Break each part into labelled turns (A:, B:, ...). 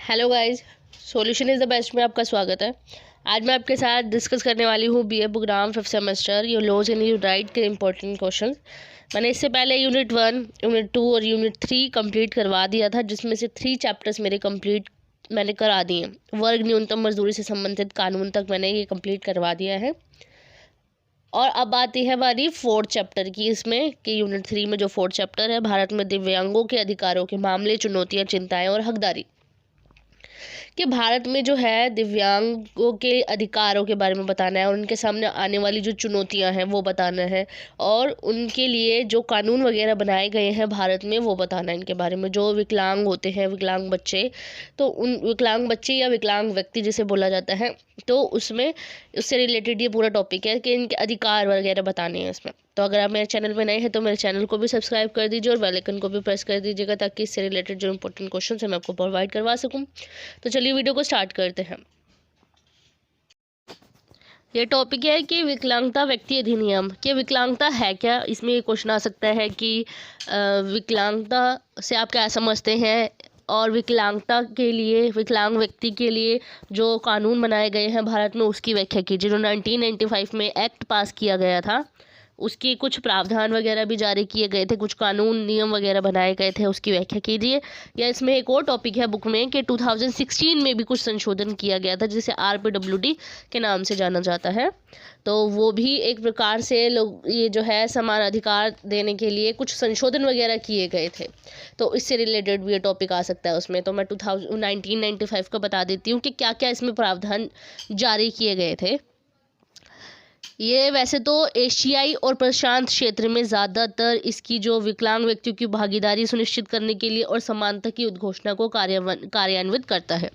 A: Hello guys, solution is the best में आपका स्वागत है। आज मैं आपके साथ डिस्कस करने वाली हूँ BA program 5th semester your laws and you right के इम्पोर्टेंट क्वेश्चन। मैंने इससे पहले यूनिट 1, यूनिट 2 और यूनिट 3 कंप्लीट करवा दिया था, जिसमें से 3 चैप्टर्स मेरे कंप्लीट मैंने करा दिए। वर्ग न्यूनतम मजदूरी से संबंधित कानून तक मैंने ये कंप्लीट करवा दिया है। और अब आती है हमारी 4th चैप्टर की, इसमें कि यूनिट 3 में जो 4th चैप्टर है, भारत में दिव्यांगों के अधिकारों के मामले, चुनौतियाँ, चिंताएं और हकदारी। कि भारत में जो है दिव्यांगों के अधिकारों के बारे में बताना है और उनके सामने आने वाली जो चुनौतियां हैं वो बताना है, और उनके लिए जो कानून वगैरह बनाए गए हैं भारत में वो बताना है। इनके बारे में जो विकलांग होते हैं, विकलांग बच्चे, तो उन विकलांग बच्चे या विकलांग व्यक्ति जिसे बोला जाता है, तो उसमें उससे रिलेटेड ये पूरा टॉपिक है कि इनके अधिकार वगैरह बताने हैं इसमें। तो अगर आप मेरे चैनल पे नए हैं तो मेरे चैनल को भी सब्सक्राइब कर दीजिए और बेल आइकन को भी प्रेस कर दीजिएगा, ताकि इससे रिलेटेड जो इंपॉर्टेंट क्वेश्चन है मैं आपको प्रोवाइड करवा सकूं। तो चलिए वीडियो को स्टार्ट करते हैं। ये टॉपिक है कि विकलांगता व्यक्ति अधिनियम। कि विकलांगता है क्या, इसमें ये क्वेश्चन आ सकता है कि विकलांगता से आप क्या समझते हैं, और विकलांगता के लिए, विकलांग व्यक्ति के लिए जो कानून बनाए गए हैं भारत में उसकी व्याख्या कीजिए। जो 1995 में एक्ट पास किया गया था उसके कुछ प्रावधान वगैरह भी जारी किए गए थे, कुछ कानून नियम वगैरह बनाए गए थे, उसकी व्याख्या कीजिए। या इसमें एक और टॉपिक है बुक में कि 2016 में भी कुछ संशोधन किया गया था, जिसे RPWD के नाम से जाना जाता है। तो वो भी एक प्रकार से लोग ये जो है समान अधिकार देने के लिए कुछ संशोधन वगैरह किए गए थे, तो इससे रिलेटेड भी ये टॉपिक आ सकता है उसमें। तो मैं 1995 का बता देती हूँ कि क्या क्या इसमें प्रावधान जारी किए गए थे। ये वैसे तो एशियाई और प्रशांत क्षेत्र में ज़्यादातर इसकी जो विकलांग व्यक्तियों की भागीदारी सुनिश्चित करने के लिए और समानता की उद्घोषणा को कार्यान्वित करता है।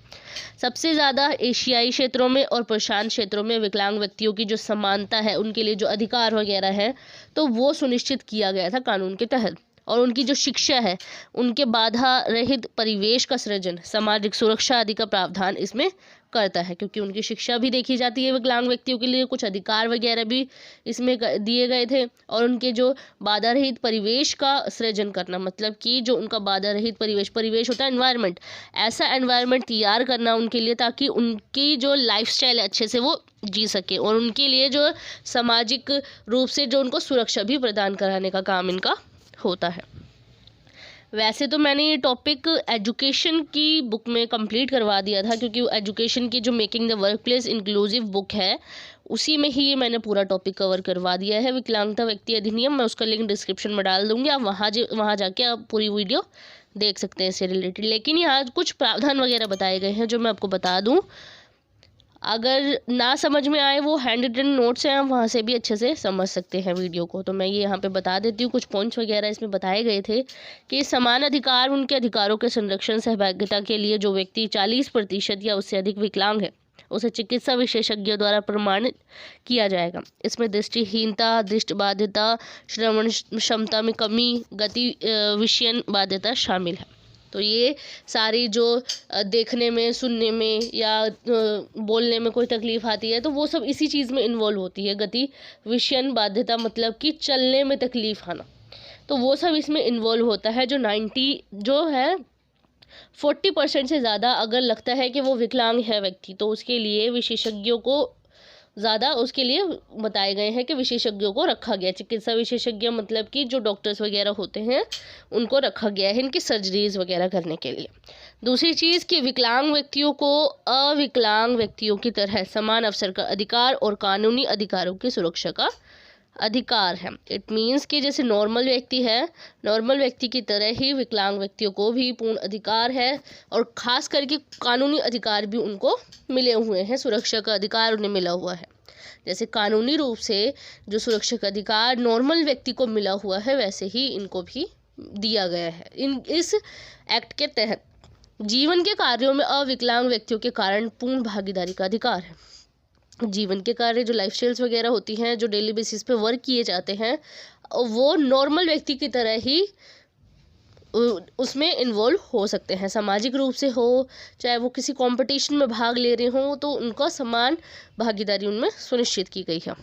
A: सबसे ज़्यादा एशियाई क्षेत्रों में और प्रशांत क्षेत्रों में विकलांग व्यक्तियों की जो समानता है, उनके लिए जो अधिकार वगैरह है, तो वो सुनिश्चित किया गया था कानून के तहत। और उनकी जो शिक्षा है, उनके बाधा रहित परिवेश का सृजन, सामाजिक सुरक्षा आदि का प्रावधान इसमें करता है, क्योंकि उनकी शिक्षा भी देखी जाती है। विकलांग व्यक्तियों के लिए कुछ अधिकार वगैरह भी इसमें दिए गए थे। और उनके जो बाधा रहित परिवेश का सृजन करना, मतलब कि जो उनका बाधा रहित परिवेश होता है एनवायरनमेंट, ऐसा एनवायरनमेंट तैयार करना उनके लिए, ताकि उनकी जो लाइफस्टाइल अच्छे से वो जी सके, और उनके लिए जो सामाजिक रूप से जो उनको सुरक्षा भी प्रदान कराने का काम इनका होता है। वैसे तो मैंने ये टॉपिक एजुकेशन की बुक में कंप्लीट करवा दिया था, क्योंकि एजुकेशन की जो making the work place inclusive book है, उसी में ही मैंने पूरा टॉपिक कवर करवा दिया है। विकलांगता व्यक्ति अधिनियम, मैं उसका लिंक डिस्क्रिप्शन में डाल दूंगी, आप वहाँ जाके आप पूरी वीडियो देख सकते हैं इससे रिलेटेड। लेकिन यहाँ कुछ प्रावधान वगैरह बताए गए हैं जो मैं आपको बता दूँ। अगर ना समझ में आए, वो हैंड रिटन नोट्स हैं, आप वहाँ से भी अच्छे से समझ सकते हैं वीडियो को। तो मैं ये यहाँ पे बता देती हूँ, कुछ पॉइंट्स वगैरह इसमें बताए गए थे कि समान अधिकार, उनके अधिकारों के संरक्षण, सहभागिता के लिए जो व्यक्ति 40% या उससे अधिक विकलांग है, उसे चिकित्सा विशेषज्ञों द्वारा प्रमाणित किया जाएगा। इसमें दृष्टिहीनता, दृष्टिबाधिता, श्रवण क्षमता में कमी, गति विषयन बाध्यता शामिल है। तो ये सारी जो देखने में, सुनने में या बोलने में कोई तकलीफ आती है, तो वो सब इसी चीज़ में इन्वॉल्व होती है। गति विषयन बाध्यता मतलब कि चलने में तकलीफ आना, तो वो सब इसमें इन्वॉल्व होता है। जो 40% से ज़्यादा अगर लगता है कि वो विकलांग है व्यक्ति, तो उसके लिए विशेषज्ञों को ज़्यादा उसके लिए बताए गए हैं कि विशेषज्ञों को रखा गया। चिकित्सा विशेषज्ञ मतलब कि जो डॉक्टर्स वगैरह होते हैं, उनको रखा गया है इनकी सर्जरीज वगैरह करने के लिए। दूसरी चीज़ कि विकलांग व्यक्तियों को अविकलांग व्यक्तियों की तरह समान अवसर का अधिकार और कानूनी अधिकारों की सुरक्षा का अधिकार है। इट मीन्स कि जैसे नॉर्मल व्यक्ति है, नॉर्मल व्यक्ति की तरह ही विकलांग व्यक्तियों को भी पूर्ण अधिकार है, और ख़ास करके कानूनी अधिकार भी उनको मिले हुए हैं, सुरक्षा का अधिकार उन्हें मिला हुआ है। जैसे कानूनी रूप से जो सुरक्षा का अधिकार नॉर्मल व्यक्ति को मिला हुआ है, वैसे ही इनको भी दिया गया है। इस एक्ट के तहत जीवन के कार्यों में अविकलांग व्यक्तियों के कारण पूर्ण भागीदारी का अधिकार है। जीवन के कार्य, जो लाइफ स्टाइल्स वगैरह होती हैं, जो डेली बेसिस पे वर्क किए जाते हैं, वो नॉर्मल व्यक्ति की तरह ही उसमें इन्वॉल्व हो सकते हैं। सामाजिक रूप से हो, चाहे वो किसी कंपटीशन में भाग ले रहे हों, तो उनका समान भागीदारी उनमें सुनिश्चित की गई है।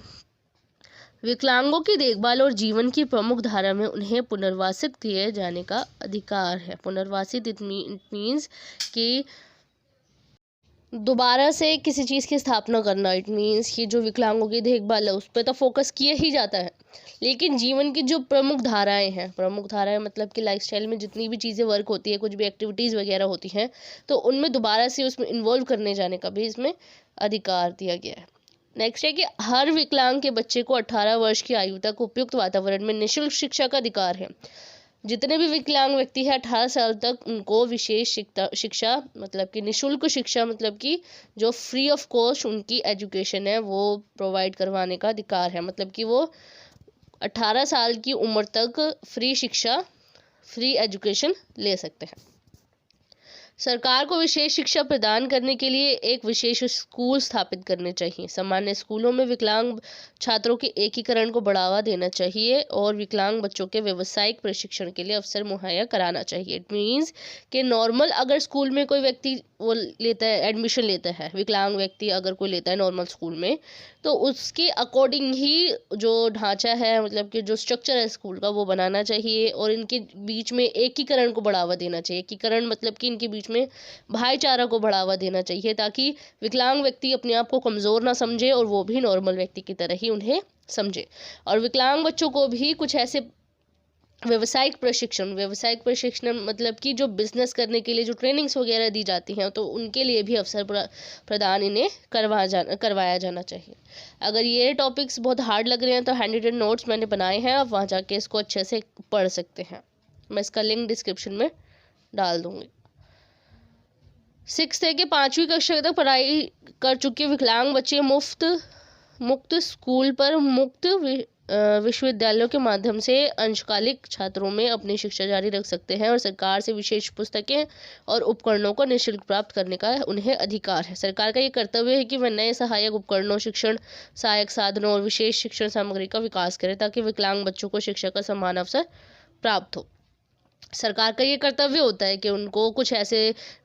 A: विकलांगों की देखभाल और जीवन की प्रमुख धारा में उन्हें पुनर्वासित किए जाने का अधिकार है। पुनर्वासित इट मीन्स कि दोबारा से किसी चीज़ की स्थापना करना, इट मीन्स कि जो विकलांगों की देखभाल है उस पर तो फोकस किया ही जाता है, लेकिन जीवन की जो प्रमुख धाराएं मतलब कि लाइफस्टाइल में जितनी भी चीज़ें वर्क होती है, कुछ भी एक्टिविटीज़ वगैरह होती हैं, तो उनमें दोबारा से उसमें इन्वॉल्व करने जाने का भी इसमें अधिकार दिया गया है। नेक्स्ट है कि हर विकलांग के बच्चे को 18 वर्ष की आयु तक उपयुक्त वातावरण में निःशुल्क शिक्षा का अधिकार है। जितने भी विकलांग व्यक्ति है 18 साल तक उनको विशेष शिक्षा मतलब कि निःशुल्क शिक्षा मतलब कि जो फ्री ऑफ कॉस्ट उनकी एजुकेशन है वो प्रोवाइड करवाने का अधिकार है। मतलब कि वो 18 साल की उम्र तक फ्री शिक्षा, फ्री एजुकेशन ले सकते हैं। सरकार को विशेष शिक्षा प्रदान करने के लिए एक विशेष स्कूल स्थापित करने चाहिए। सामान्य स्कूलों में विकलांग छात्रों के एकीकरण को बढ़ावा देना चाहिए और विकलांग बच्चों के व्यावसायिक प्रशिक्षण के लिए अवसर मुहैया कराना चाहिए। इट मीन्स कि नॉर्मल अगर स्कूल में कोई व्यक्ति वो लेता है, एडमिशन लेता है, विकलांग व्यक्ति अगर कोई लेता है नॉर्मल स्कूल में, तो उसके अकॉर्डिंग ही जो ढांचा है मतलब कि जो स्ट्रक्चर है स्कूल का वो बनाना चाहिए और इनके बीच में एकीकरण को बढ़ावा देना चाहिए। एकीकरण मतलब कि इनके बीच में भाईचारा को बढ़ावा देना चाहिए ताकि विकलांग व्यक्ति अपने आप को कमज़ोर ना समझे और वो भी नॉर्मल व्यक्ति की तरह ही उन्हें समझे। और विकलांग बच्चों को भी कुछ ऐसे व्यावसायिक प्रशिक्षण मतलब कि जो बिजनेस करने के लिए जो ट्रेनिंग्स वगैरह दी जाती हैं तो उनके लिए भी अवसर प्रदान इन्हें करवाया जाना चाहिए। अगर ये टॉपिक्स बहुत हार्ड लग रहे हैं तो हैंड रिटन नोट्स मैंने बनाए हैं, आप वहाँ जाके इसको अच्छे से पढ़ सकते हैं। मैं इसका लिंक डिस्क्रिप्शन में डाल दूँगी। 6 से 5वीं कक्षा तक पढ़ाई कर चुके विकलांग बच्चे मुक्त स्कूल पर मुक्त विश्वविद्यालयों के माध्यम से अंशकालिक छात्रों में अपनी शिक्षा जारी रख सकते हैं और सरकार से विशेष पुस्तकें और उपकरणों को निःशुल्क प्राप्त करने का उन्हें अधिकार है। सरकार का ये कर्तव्य है कि वह नए सहायक उपकरणों, शिक्षण सहायक साधनों और विशेष शिक्षण सामग्री का विकास करे ताकि विकलांग बच्चों को शिक्षा का समान अवसर प्राप्त हो। सरकार का ये कर्तव्य होता है कि उनको कुछ ऐसे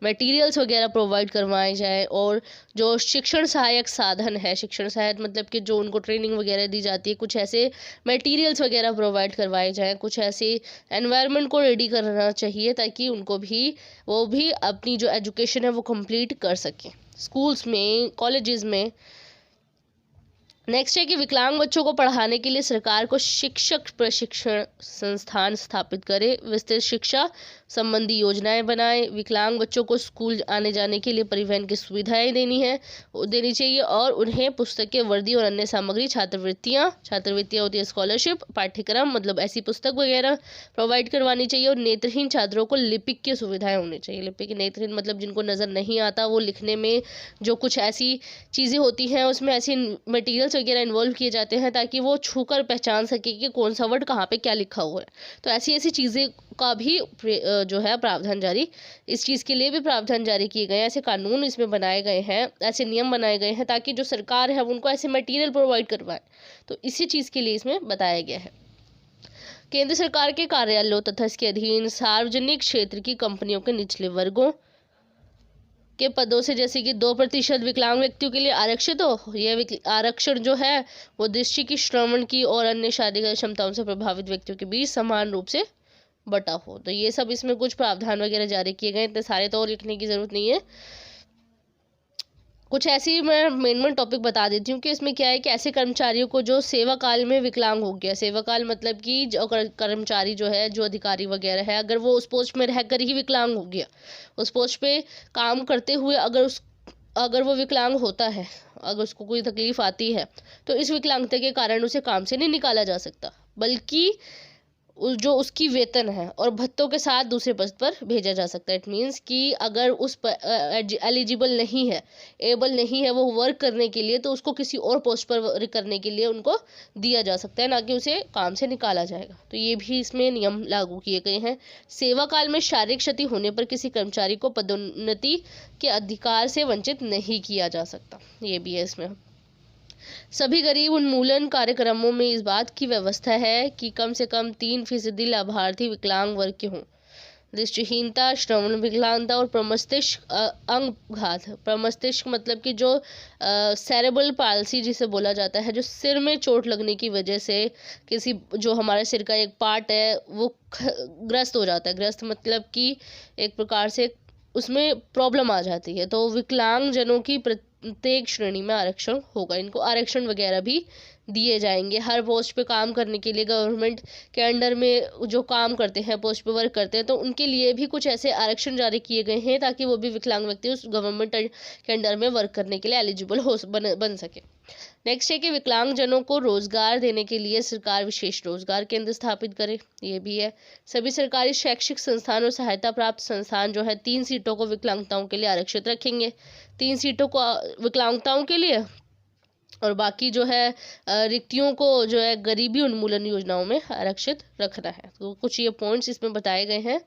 A: मटेरियल्स वगैरह प्रोवाइड करवाए जाए और जो शिक्षण सहायक साधन है, शिक्षण सहायक मतलब कि जो उनको ट्रेनिंग वगैरह दी जाती है, कुछ ऐसे मटेरियल्स वगैरह प्रोवाइड करवाए जाएं, कुछ ऐसे एनवायरनमेंट को रेडी करना चाहिए ताकि उनको भी वो भी अपनी जो एजुकेशन है वो कंप्लीट कर सकें स्कूल्स में, कॉलेजेस में। नेक्स्ट है कि विकलांग बच्चों को पढ़ाने के लिए सरकार को शिक्षक प्रशिक्षण संस्थान स्थापित करे, विस्तृत शिक्षा संबंधी योजनाएं बनाए, विकलांग बच्चों को स्कूल आने जाने के लिए परिवहन की सुविधाएं देनी चाहिए और उन्हें पुस्तकें, वर्दी और अन्य सामग्री, छात्रवृत्तियां होती है, स्कॉलरशिप, पाठ्यक्रम मतलब ऐसी पुस्तक वगैरह प्रोवाइड करवानी चाहिए और नेत्रहीन छात्रों को लिपिक की सुविधाएं होनी चाहिए। लिपिक नेत्रहीन मतलब जिनको नज़र नहीं आता, वो लिखने में जो कुछ ऐसी चीज़ें होती हैं उसमें ऐसी मटीरियल्स वगैरह इन्वॉल्व किए जाते हैं ताकि वो छूकर पहचान सके कि कौन सा वर्ड कहाँ पे क्या लिखा हुआ है। तो ऐसी चीज़ें का भी जो है प्रावधान जारी, इस चीज़ के लिए भी प्रावधान जारी किए गए हैं, ऐसे कानून इसमें बनाए गए हैं, ऐसे नियम बनाए गए हैं ताकि जो सरकार है उनको ऐसे मटेरियल प्रोवाइड करवाए। तो इसी चीज़ के लिए इसमें बताया गया है। केंद्र सरकार के कार्यालयों तथा इसके अधीन सार्वजनिक क्षेत्र की कंपनियों के निचले वर्गों के पदों से जैसे कि 2% विकलांग व्यक्तियों के लिए आरक्षित हो। यह आरक्षण जो है वो दृष्टि की, श्रवण की और अन्य शारीरिक क्षमताओं से प्रभावित व्यक्तियों के बीच समान रूप से बटा हो। तो ये सब इसमें कुछ प्रावधान वगैरह जारी किए गए, इतने सारे तो लिखने की ज़रूरत नहीं है। कुछ ऐसी मैं मेन टॉपिक बता देती हूँ कि इसमें क्या है कि ऐसे कर्मचारियों को जो सेवा काल में विकलांग हो गया, सेवा काल मतलब कि जो कर्मचारी जो है, जो अधिकारी वगैरह है, अगर वो उस पोस्ट में रहकर ही विकलांग हो गया, उस पोस्ट पे काम करते हुए अगर वो विकलांग होता है, अगर उसको कोई तकलीफ आती है तो इस विकलांगता के कारण उसे काम से नहीं निकाला जा सकता, बल्कि जो उसकी वेतन है और भत्तों के साथ दूसरे पद पर भेजा जा सकता है। इट मीन्स कि अगर उस पर एलिजिबल नहीं है, एबल नहीं है वो वर्क करने के लिए, तो उसको किसी और पोस्ट पर वर्क करने के लिए उनको दिया जा सकता है, ना कि उसे काम से निकाला जाएगा। तो ये भी इसमें नियम लागू किए गए हैं। सेवा काल में शारीरिक क्षति होने पर किसी कर्मचारी को पदोन्नति के अधिकार से वंचित नहीं किया जा सकता, ये भी है इसमें। सभी गरीब उन्मूलन कार्यक्रमों में इस बात की व्यवस्था है कि कम से कम 3% लाभार्थी विकलांग वर्ग के हों। दृष्टिहीनता, श्रवण विकलांगता और प्रमस्तिष्क अंगघात, प्रमस्तिष्क मतलब कि जो सेरेब्रल पाल्सी जिसे बोला जाता है, जो सिर में चोट लगने की वजह से किसी जो हमारे सिर का एक पार्ट है वो ग्रस्त हो जाता है। ग्रस्त मतलब कि एक प्रकार से उसमें प्रॉब्लम आ जाती है। तो विकलांगजनों की प्रत्येक श्रेणी में आरक्षण होगा, इनको आरक्षण वगैरह भी दिए जाएंगे। हर पोस्ट पे काम करने के लिए गवर्नमेंट के अंडर में जो काम करते हैं, पोस्ट पे वर्क करते हैं, तो उनके लिए भी कुछ ऐसे आरक्षण जारी किए गए हैं ताकि वो भी विकलांग व्यक्ति उस गवर्नमेंट के अंडर में वर्क करने के लिए एलिजिबल बन सके। नेक्स्ट है कि विकलांगजनों को रोजगार देने के लिए सरकार विशेष रोजगार केंद्र स्थापित करे, ये भी है। सभी सरकारी शैक्षिक संस्थान और सहायता प्राप्त संस्थान जो है 3 सीटों को विकलांगताओं के लिए आरक्षित रखेंगे, 3 सीटों को विकलांगताओं के लिए, और बाकी जो है रिक्तियों को जो है गरीबी उन्मूलन योजनाओं में आरक्षित रखना है। तो कुछ ये पॉइंट्स इसमें बताए गए हैं।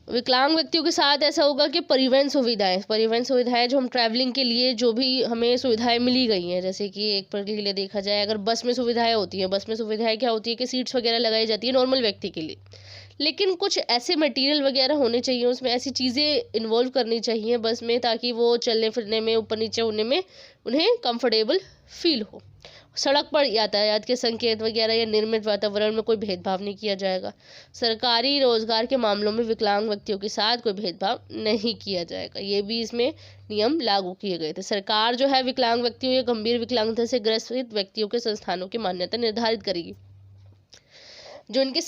A: विकलांग व्यक्तियों के साथ ऐसा होगा कि परिवहन सुविधाएं जो हम ट्रैवलिंग के लिए जो भी हमें सुविधाएं मिली गई हैं, जैसे कि एक पर लिए देखा जाए, अगर बस में सुविधाएं होती हैं, बस में सुविधाएं क्या होती है कि सीट्स वगैरह लगाई जाती है नॉर्मल व्यक्ति के लिए, लेकिन कुछ ऐसे मटेरियल वगैरह होने चाहिए, उसमें ऐसी चीज़ें इन्वॉल्व करनी चाहिए बस में ताकि वो चलने फिरने में, ऊपर नीचे होने में उन्हें कंफर्टेबल फील हो। सड़क पर यातायात के संकेत वगैरह या निर्मित वातावरण में कोई भेदभाव नहीं किया जाएगा। सरकारी रोजगार के मामलों में विकलांग व्यक्तियों के साथ कोई भेदभाव नहीं किया जाएगा, ये भी इसमें नियम लागू किए गए थे। सरकार जो है विकलांग व्यक्तियों या गंभीर विकलांगता से ग्रसित व्यक्तियों के संस्थानों की मान्यता निर्धारित करेगी। जो इनकी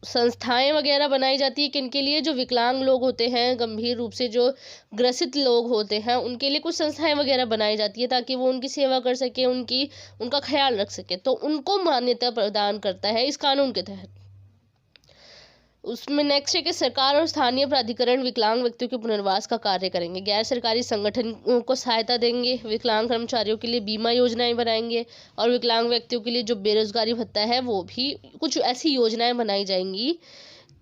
A: संस्थाएं वगैरह बनाई जाती है किनके लिए, जो विकलांग लोग होते हैं, गंभीर रूप से जो ग्रसित लोग होते हैं, उनके लिए कुछ संस्थाएं वगैरह बनाई जाती है ताकि वो उनकी सेवा कर सके, उनका ख्याल रख सके, तो उनको मान्यता प्रदान करता है इस कानून के तहत। उसमें नेक्स्ट है कि सरकार और स्थानीय प्राधिकरण विकलांग व्यक्तियों के पुनर्वास का कार्य करेंगे। गैर सरकारी संगठन को सहायता देंगे, विकलांग कर्मचारियों के लिए बीमा योजनाएं बनाएंगे, और विकलांग व्यक्तियों के लिए जो बेरोजगारी भत्ता है वो भी कुछ ऐसी योजनाएं बनाई जाएंगी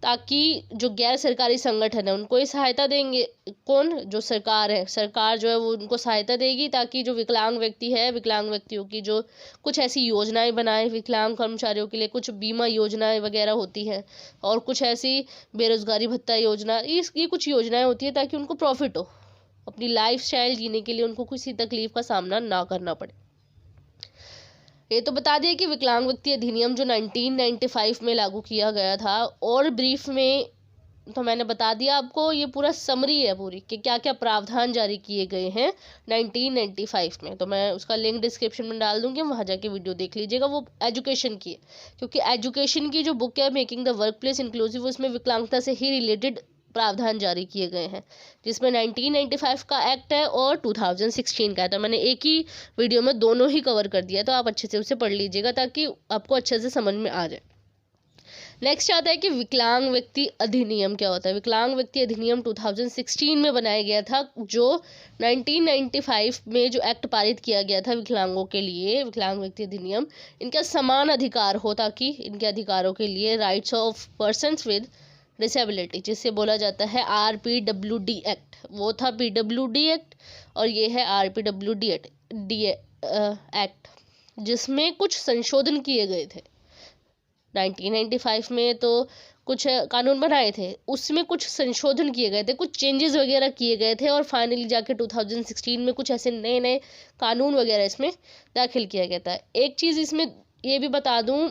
A: ताकि जो गैर सरकारी संगठन है उनको ये सहायता देंगे। कौन? जो सरकार है, सरकार जो है वो उनको सहायता देगी ताकि जो विकलांग व्यक्ति है, विकलांग व्यक्तियों की जो कुछ ऐसी योजनाएं बनाए, विकलांग कर्मचारियों के लिए कुछ बीमा योजनाएं वगैरह होती हैं, और कुछ ऐसी बेरोजगारी भत्ता योजना, ये कुछ योजनाएं होती है ताकि उनको प्रॉफिट हो, अपनी लाइफ स्टाइल जीने के लिए उनको किसी तकलीफ का सामना ना करना पड़े। ये तो बता दिया कि विकलांग व्यक्ति अधिनियम जो 1995 में लागू किया गया था, और ब्रीफ में तो मैंने बता दिया आपको, ये पूरा समरी है पूरी कि क्या क्या प्रावधान जारी किए गए हैं 1995 में। तो मैं उसका लिंक डिस्क्रिप्शन में डाल दूंगी, वहाँ जाके वीडियो देख लीजिएगा। वो एजुकेशन की है, क्योंकि एजुकेशन की जो बुक है making the work place inclusive, उसमें विकलांगता से ही रिलेटेड प्रावधान जारी किए गए हैं, जिसमें 1995 का एक्ट है और 2016 का है। तो मैंने एक ही वीडियो में दोनों ही कवर कर दिया, तो आप अच्छे से उसे पढ़ लीजिएगा ताकि आपको अच्छे से समझ में आ जाए। नेक्स्ट आता है कि विकलांग व्यक्ति अधिनियम क्या होता है। विकलांग व्यक्ति अधिनियम 2016 में बनाया गया था, जो 1995 में जो एक्ट पारित किया गया था विकलांगों के लिए, विकलांग व्यक्ति अधिनियम, इनका समान अधिकार हो ताकि इनके अधिकारों के लिए rights of persons with disability, जिससे बोला जाता है RPWD एक्ट, वो था PWD एक्ट, और ये है RPWD एक्ट, जिसमें कुछ संशोधन किए गए थे। 1995 में तो कुछ कानून बनाए थे, उसमें कुछ संशोधन किए गए थे, कुछ चेंजेस वगैरह किए गए थे, और फाइनली जाके 2016 में कुछ ऐसे नए नए कानून वगैरह इसमें दाखिल किया गया था। एक चीज़ इसमें ये भी बता दूं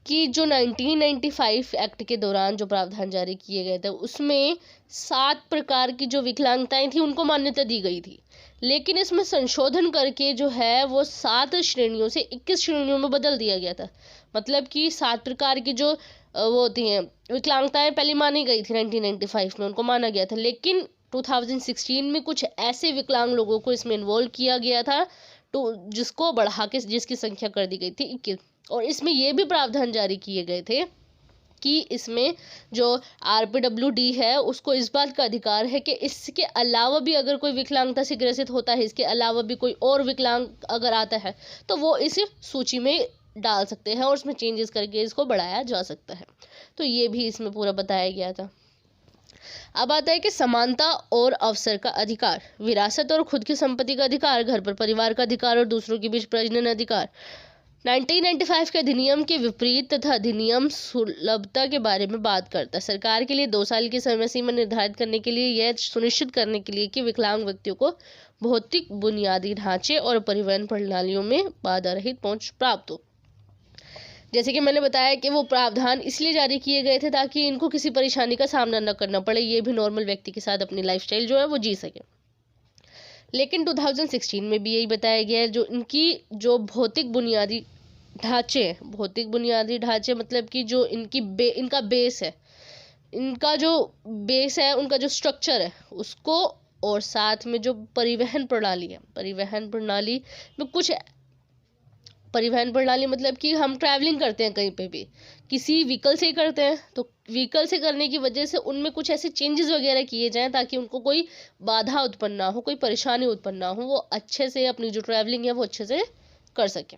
A: कि जो 1995 एक्ट के दौरान जो प्रावधान जारी किए गए थे, उसमें 7 प्रकार की जो विकलांगताएं थी उनको मान्यता दी गई थी, लेकिन इसमें संशोधन करके जो है वो 7 श्रेणियों से 21 श्रेणियों में बदल दिया गया था। मतलब कि 7 प्रकार की जो वो होती हैं विकलांगताएं पहले मानी गई थी 1995 में, उनको माना गया था, लेकिन 2016 में कुछ ऐसे विकलांग लोगों को इसमें इन्वॉल्व किया गया था तो जिसको बढ़ा के जिसकी संख्या कर दी गई थी 21। और इसमें ये भी प्रावधान जारी किए गए थे कि इसमें जो RPWD है उसको इस बात का अधिकार है कि इसके अलावा भी अगर कोई विकलांगता से ग्रसित होता है, इसके अलावा भी कोई और विकलांग अगर आता है तो वो इस सूची में डाल सकते हैं और उसमें चेंजेस करके इसको बढ़ाया जा सकता है। तो ये भी इसमें पूरा बताया गया था। अब आता है कि समानता और अवसर का अधिकार, विरासत और खुद की संपत्ति का अधिकार, घर पर परिवार का अधिकार और दूसरों के बीच प्रजनन अधिकार। 1995 के अधिनियम के विपरीत तथा अधिनियम सुलभता के बारे में बात करता है। सरकार के लिए 2 साल की समय सीमा निर्धारित करने के लिए, यह सुनिश्चित करने के लिए कि विकलांग व्यक्तियों को भौतिक बुनियादी ढांचे और परिवहन प्रणालियों में बाधा रहित पहुंच प्राप्त हो। जैसे कि मैंने बताया कि वो प्रावधान इसलिए जारी किए गए थे ताकि इनको किसी परेशानी का सामना न करना पड़े, ये भी नॉर्मल व्यक्ति के साथ अपनी लाइफस्टाइल जो है वो जी सके। लेकिन 2016 में भी यही बताया गया है, जो इनकी जो भौतिक बुनियादी ढांचे मतलब कि जो इनका बेस है, उनका जो स्ट्रक्चर है उसको, और साथ में जो परिवहन प्रणाली मतलब कि हम ट्रैवलिंग करते हैं कहीं पे भी किसी व्हीकल से ही करते हैं, तो व्हीकल से करने की वजह से उनमें कुछ ऐसे चेंजेस वगैरह किए जाएं ताकि उनको कोई बाधा उत्पन्न ना हो, कोई परेशानी उत्पन्न ना हो, वो अच्छे से अपनी जो ट्रैवलिंग है वो अच्छे से कर सकें।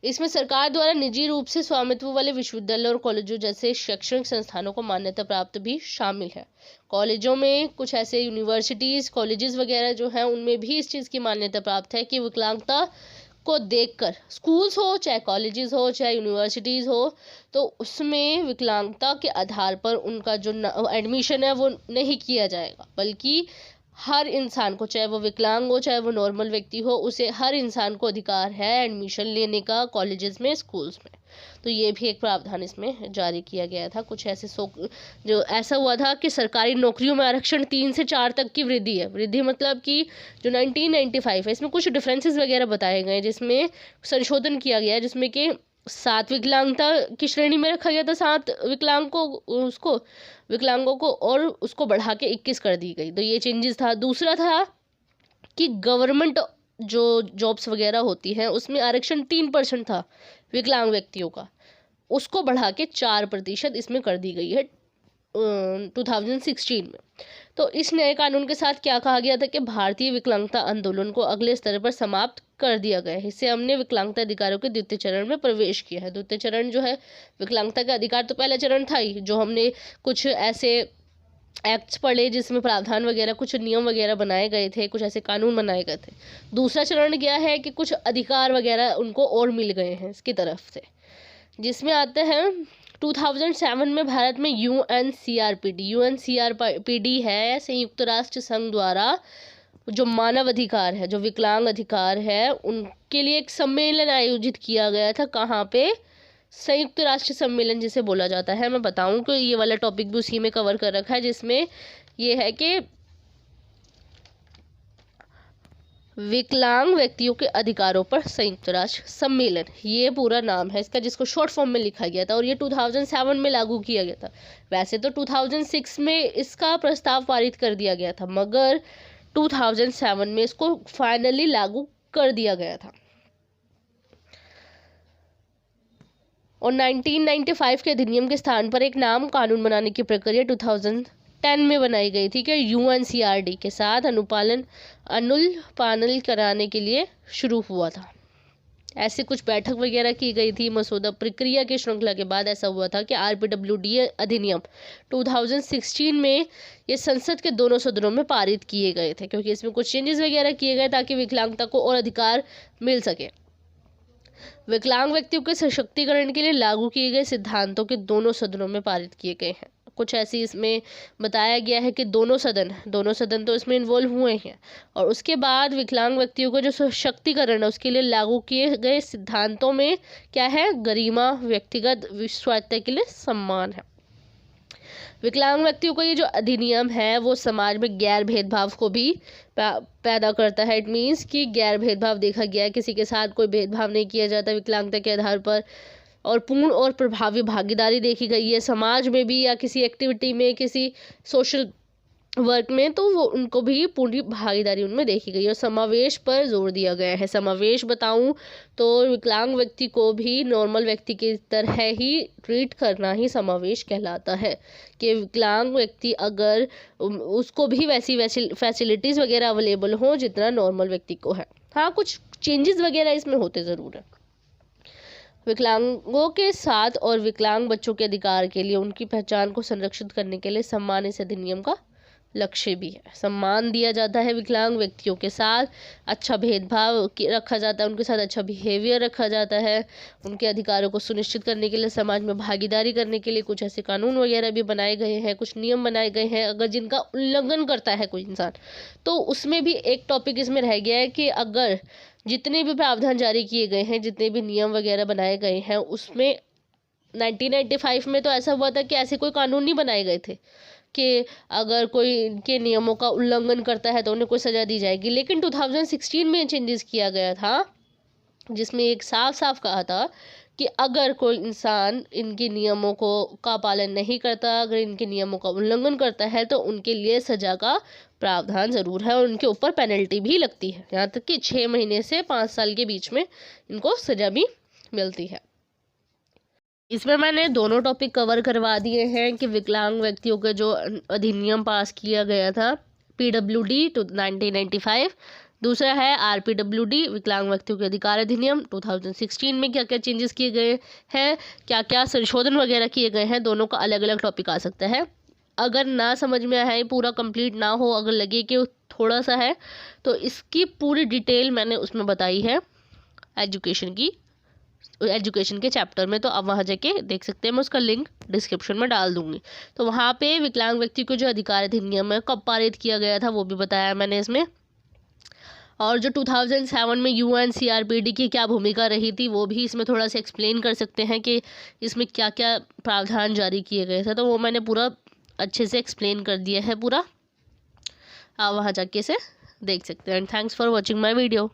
A: इसमें सरकार द्वारा निजी रूप से स्वामित्व वाले विश्वविद्यालय और कॉलेजों जैसे शैक्षणिक संस्थानों को मान्यता प्राप्त भी शामिल है। कॉलेजों में कुछ ऐसे यूनिवर्सिटीज़, कॉलेजेस वगैरह जो हैं उनमें भी इस चीज़ की मान्यता प्राप्त है कि विकलांगता को देखकर, स्कूल्स हो चाहे कॉलेजेस हो चाहे यूनिवर्सिटीज़ हो, तो उसमें विकलांगता के आधार पर उनका जो एडमिशन है वो नहीं किया जाएगा, बल्कि हर इंसान को, चाहे वो विकलांग हो चाहे वो नॉर्मल व्यक्ति हो, उसे हर इंसान को अधिकार है एडमिशन लेने का कॉलेजेस में, स्कूल्स में। तो ये भी एक प्रावधान इसमें जारी किया गया था। कुछ ऐसे जो ऐसा हुआ था कि सरकारी नौकरियों में आरक्षण 3 से 4 तक की वृद्धि मतलब कि जो 1995 है, इसमें कुछ डिफरेंसेस वगैरह बताए गए, जिसमें संशोधन किया गया है, जिसमें कि 7 विकलांगता की श्रेणी में रखा गया था, 7 विकलांगों को और उसको बढ़ा के 21 कर दी गई। तो ये चेंजेस था। दूसरा था कि गवर्नमेंट जो जॉब्स वगैरह होती हैं उसमें आरक्षण 3% था विकलांग व्यक्तियों का, उसको बढ़ा के 4% इसमें कर दी गई है 2016 में। तो इस नए कानून के साथ क्या कहा गया था कि भारतीय विकलांगता आंदोलन को अगले स्तर पर समाप्त कर दिया गया है। इससे हमने विकलांगता अधिकारों के द्वितीय चरण में प्रवेश किया है। द्वितीय चरण जो है विकलांगता का अधिकार, तो पहला चरण था ही, जो हमने कुछ ऐसे एक्ट्स पढ़े जिसमें प्रावधान वगैरह, कुछ नियम वगैरह बनाए गए थे, कुछ ऐसे कानून बनाए गए थे। दूसरा चरण गया है कि कुछ अधिकार वगैरह उनको और मिल गए हैं इसकी तरफ से, जिसमें आते हैं 2007 में भारत में यूएनसीआरपीडी है, संयुक्त राष्ट्र संघ द्वारा जो मानव अधिकार है, जो विकलांग अधिकार है, उनके लिए एक सम्मेलन आयोजित किया गया था। कहाँ पे? संयुक्त राष्ट्र सम्मेलन जिसे बोला जाता है। मैं बताऊं कि ये वाला टॉपिक भी उसी में कवर कर रखा है, जिसमें ये है कि विकलांग व्यक्तियों के अधिकारों पर संयुक्त राष्ट्र सम्मेलन, ये पूरा नाम है इसका, जिसको शॉर्ट फॉर्म में लिखा गया था, और ये 2007 में लागू किया गया था। वैसे तो 2006 में इसका प्रस्ताव पारित कर दिया गया था, मगर 2007 में इसको फाइनली लागू कर दिया गया था। और 1995 के अधिनियम के स्थान पर एक नाम कानून बनाने की प्रक्रिया 2010 में बनाई गई थी कि यूएनसीआरडी के साथ अनुपालन कराने के लिए शुरू हुआ था। ऐसे कुछ बैठक वगैरह की गई थी। मसौदा प्रक्रिया की श्रृंखला के बाद ऐसा हुआ था कि आरपीडब्ल्यूडी अधिनियम 2016 में ये संसद के दोनों सदनों में पारित किए गए थे, क्योंकि इसमें कुछ चेंजेस वगैरह किए गए ताकि विकलांगता को और अधिकार मिल सके। विकलांग व्यक्तियों के सशक्तिकरण के लिए लागू किए गए सिद्धांतों के दोनों सदनों में पारित किए गए हैं। कुछ ऐसी इसमें बताया गया है कि दोनों सदन तो इसमें इन्वॉल्व हुए हैं, और उसके बाद विकलांग व्यक्तियों का जो सशक्तिकरण है उसके लिए लागू किए गए सिद्धांतों में क्या है? गरिमा, व्यक्तिगत स्वायत्तता के लिए सम्मान है। विकलांग व्यक्तियों का ये जो अधिनियम है वो समाज में गैर भेदभाव को भी पैदा करता है। इट मीन्स कि गैर भेदभाव देखा गया है, किसी के साथ कोई भेदभाव नहीं किया जाता विकलांगता के आधार पर, और पूर्ण और प्रभावी भागीदारी देखी गई है समाज में भी, या किसी एक्टिविटी में, किसी सोशल वर्क में, तो वो उनको भी पूरी भागीदारी उनमें देखी गई है। और समावेश पर जोर दिया गया है। समावेश बताऊं तो विकलांग व्यक्ति को भी नॉर्मल व्यक्ति की तरह ही ट्रीट करना ही समावेश कहलाता है, कि विकलांग व्यक्ति अगर उसको भी वैसी फैसिलिटीज़ वगैरह अवेलेबल हो जितना नॉर्मल व्यक्ति को है। हाँ, कुछ चेंजेस वगैरह इसमें होते ज़रूर है। विकलांगों के साथ और विकलांग बच्चों के अधिकार के लिए, उनकी पहचान को संरक्षित करने के लिए सम्मान इस अधिनियम का लक्ष्य भी है। सम्मान दिया जाता है विकलांग व्यक्तियों के साथ, अच्छा भेदभाव रखा जाता है, उनके साथ अच्छा बिहेवियर रखा जाता है। उनके अधिकारों को सुनिश्चित करने के लिए समाज में भागीदारी करने के लिए कुछ ऐसे कानून वगैरह भी बनाए गए हैं, कुछ नियम बनाए गए हैं। अगर जिनका उल्लंघन करता है कोई इंसान, तो उसमें भी एक टॉपिक इसमें रह गया है कि अगर जितने भी प्रावधान जारी किए गए हैं, जितने भी नियम वगैरह बनाए गए हैं, उसमें 1995 में तो ऐसा हुआ था कि ऐसे कोई कानून नहीं बनाए गए थे कि अगर कोई इनके नियमों का उल्लंघन करता है तो उन्हें कोई सज़ा दी जाएगी। लेकिन 2016 में चेंजेस किया गया था, जिसमें एक साफ साफ कहा था कि अगर कोई इंसान इनके नियमों का पालन नहीं करता, अगर इनके नियमों का उल्लंघन करता है, तो उनके लिए सज़ा का प्रावधान ज़रूर है और उनके ऊपर पेनल्टी भी लगती है। यहाँ तक कि 6 महीने से 5 साल के बीच में इनको सज़ा भी मिलती है। इसमें मैंने दोनों टॉपिक कवर करवा दिए हैं कि विकलांग व्यक्तियों का जो अधिनियम पास किया गया था PWD 1995, दूसरा है RPWD विकलांग व्यक्तियों के अधिकार अधिनियम 2016 में क्या क्या चेंजेस किए गए हैं, क्या क्या संशोधन वगैरह किए गए हैं। दोनों का अलग अलग टॉपिक आ सकता है। अगर ना समझ में आए, पूरा कंप्लीट ना हो, अगर लगे कि थोड़ा सा है, तो इसकी पूरी डिटेल मैंने उसमें बताई है एजुकेशन के चैप्टर में, तो आप वहाँ जाके देख सकते हैं। मैं उसका लिंक डिस्क्रिप्शन में डाल दूंगी। तो वहाँ पे विकलांग व्यक्ति को जो अधिकार अधिनियम है कब पारित किया गया था वो भी बताया मैंने इसमें, और जो 2007 में UNCRPD की क्या भूमिका रही थी वो भी इसमें थोड़ा सा एक्सप्लेन कर सकते हैं कि इसमें क्या क्या प्रावधान जारी किए गए थे। तो वो मैंने पूरा अच्छे से एक्सप्लेन कर दिया है पूरा, आप वहाँ जाके इसे देख सकते हैं। And thanks for watching my video.